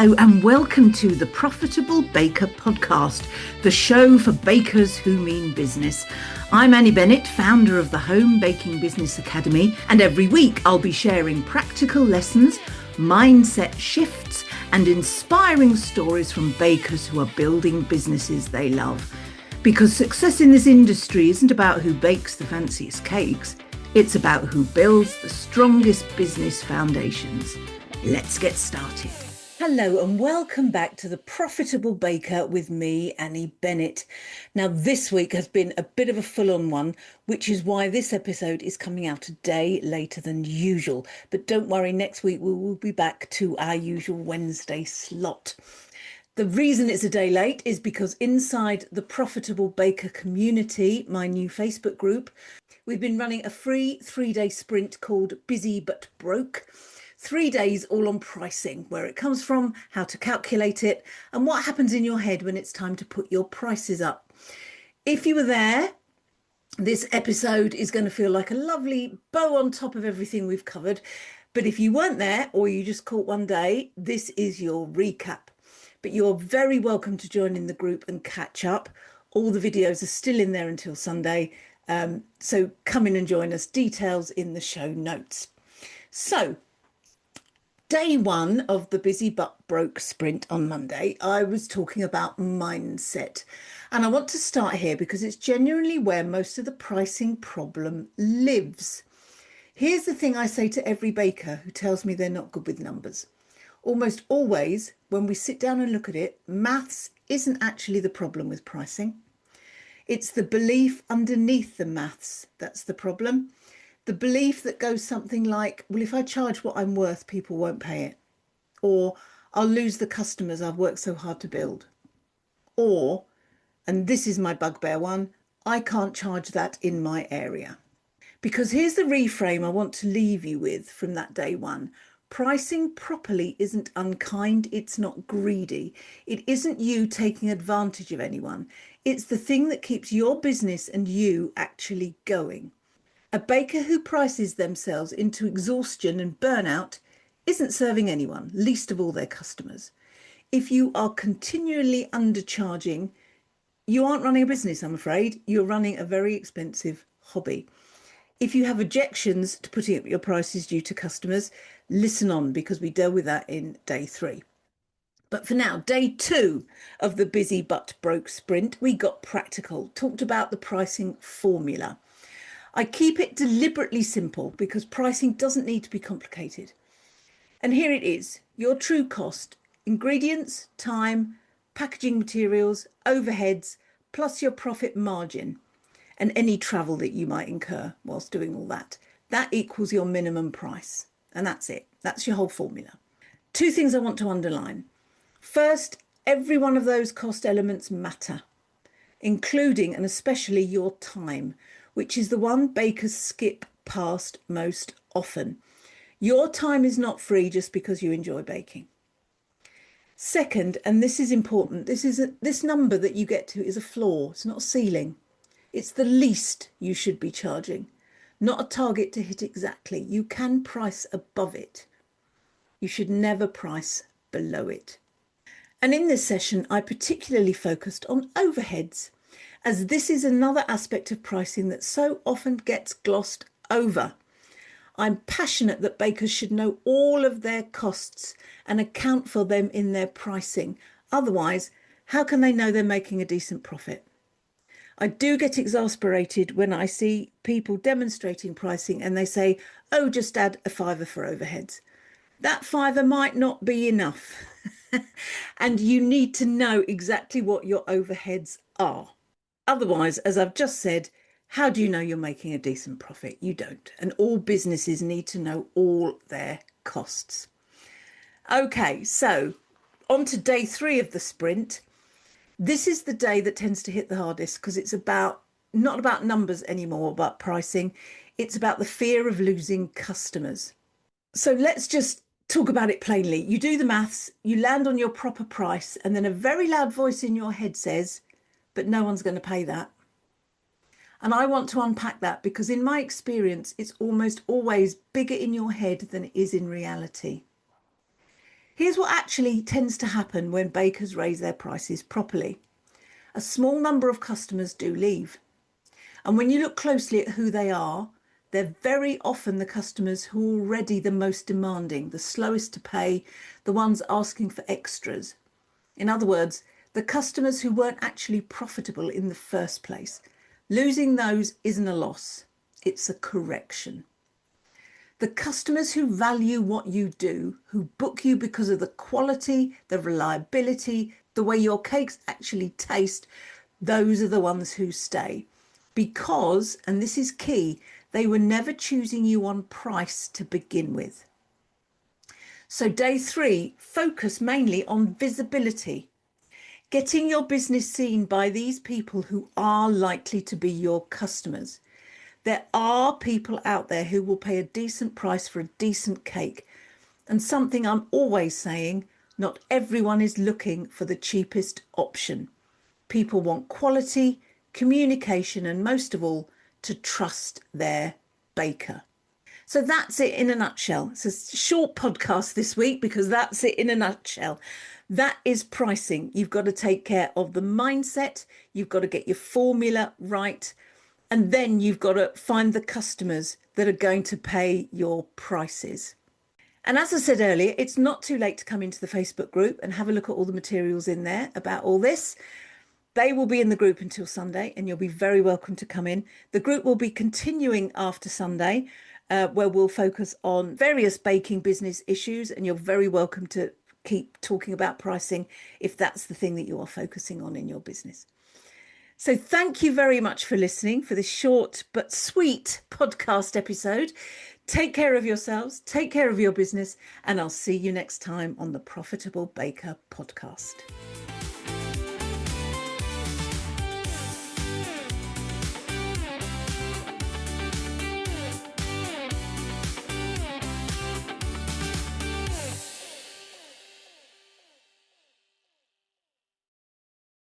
Hello and welcome to the Profitable Baker podcast, the show for bakers who mean business. I'm Annie Bennett, founder of the Home Baking Business Academy, and every week I'll be sharing practical lessons, mindset shifts, and inspiring stories from bakers who are building businesses they love. Because success in this industry isn't about who bakes the fanciest cakes, it's about who builds the strongest business foundations. Let's get started. Hello and welcome back to the Profitable Baker with me, Annie Bennett. Now this week has been a bit of a full-on one, which is why this episode is coming out a day later than usual. But don't worry, next week we will be back to our usual Wednesday slot. The reason it's a day late is because inside the Profitable Baker community, my new Facebook group, we've been running a free 3-day sprint called Busy But Broke. 3 days all on pricing, where it comes from, how to calculate it, and what happens in your head when it's time to put your prices up. If you were there, this episode is going to feel like a lovely bow on top of everything we've covered. But if you weren't there or you just caught one day, this is your recap. But you're very welcome to join in the group and catch up. All the videos are still in there until Sunday. So come in and join us. Details in the show notes. So, day one of the Busy But Broke sprint on Monday, I was talking about mindset. And I want to start here because it's genuinely where most of the pricing problem lives. Here's the thing I say to every baker who tells me they're not good with numbers. Almost always, when we sit down and look at it, maths isn't actually the problem with pricing. It's the belief underneath the maths that's the problem. The belief that goes something like, well, if I charge what I'm worth, people won't pay it. Or I'll lose the customers I've worked so hard to build. Or, and this is my bugbear one, I can't charge that in my area. Because here's the reframe I want to leave you with from that day one. Pricing properly isn't unkind, it's not greedy. It isn't you taking advantage of anyone. It's the thing that keeps your business and you actually going. A baker who prices themselves into exhaustion and burnout isn't serving anyone, least of all their customers. If you are continually undercharging, you aren't running a business, I'm afraid. You're running a very expensive hobby. If you have objections to putting up your prices due to customers, listen on because we deal with that in day 3. But for now, day 2 of the Busy But Broke sprint, we got practical, talked about the pricing formula. I keep it deliberately simple because pricing doesn't need to be complicated. And here it is, your true cost, ingredients, time, packaging materials, overheads, plus your profit margin and any travel that you might incur whilst doing all that. That equals your minimum price. And that's it. That's your whole formula. 2 things I want to underline. First, every one of those cost elements matter, including and especially your time, which is the one bakers skip past most often. Your time is not free just because you enjoy baking. Second, and this is important, this number that you get to is a floor, it's not a ceiling. It's the least you should be charging, not a target to hit exactly. You can price above it. You should never price below it. And in this session, I particularly focused on overheads, as this is another aspect of pricing that so often gets glossed over. I'm passionate that bakers should know all of their costs and account for them in their pricing. Otherwise, how can they know they're making a decent profit? I do get exasperated when I see people demonstrating pricing and they say, oh, just add a £5 for overheads. That £5 might not be enough. And you need to know exactly what your overheads are. Otherwise, as I've just said, how do you know you're making a decent profit? You don't. And all businesses need to know all their costs. Okay, so on to day 3 of the sprint. This is the day that tends to hit the hardest because it's not about numbers anymore, but pricing. It's about the fear of losing customers. So let's just talk about it plainly. You do the maths, you land on your proper price, and then a very loud voice in your head says, but no one's going to pay that. And I want to unpack that because in my experience, it's almost always bigger in your head than it is in reality. Here's what actually tends to happen when bakers raise their prices properly. A small number of customers do leave. And when you look closely at who they are, they're very often the customers who are already the most demanding, the slowest to pay, the ones asking for extras. In other words, the customers who weren't actually profitable in the first place. Losing those isn't a loss, it's a correction. The customers who value what you do, who book you because of the quality, the reliability, the way your cakes actually taste, those are the ones who stay. Because, and this is key, they were never choosing you on price to begin with. So day 3, focus mainly on visibility. Getting your business seen by these people who are likely to be your customers. There are people out there who will pay a decent price for a decent cake. And something I'm always saying, not everyone is looking for the cheapest option. People want quality, communication, and most of all, to trust their baker. So that's it in a nutshell. It's a short podcast this week because that's it in a nutshell. That is pricing. You've got to take care of the mindset. You've got to get your formula right. And then you've got to find the customers that are going to pay your prices. And as I said earlier, it's not too late to come into the Facebook group and have a look at all the materials in there about all this. They will be in the group until Sunday, and you'll be very welcome to come in. The group will be continuing after Sunday, where we'll focus on various baking business issues, and you're very welcome to keep talking about pricing if that's the thing that you are focusing on in your business. So thank you very much for listening for this short but sweet podcast episode. Take care of yourselves, take care of your business, and I'll see you next time on the Profitable Baker podcast.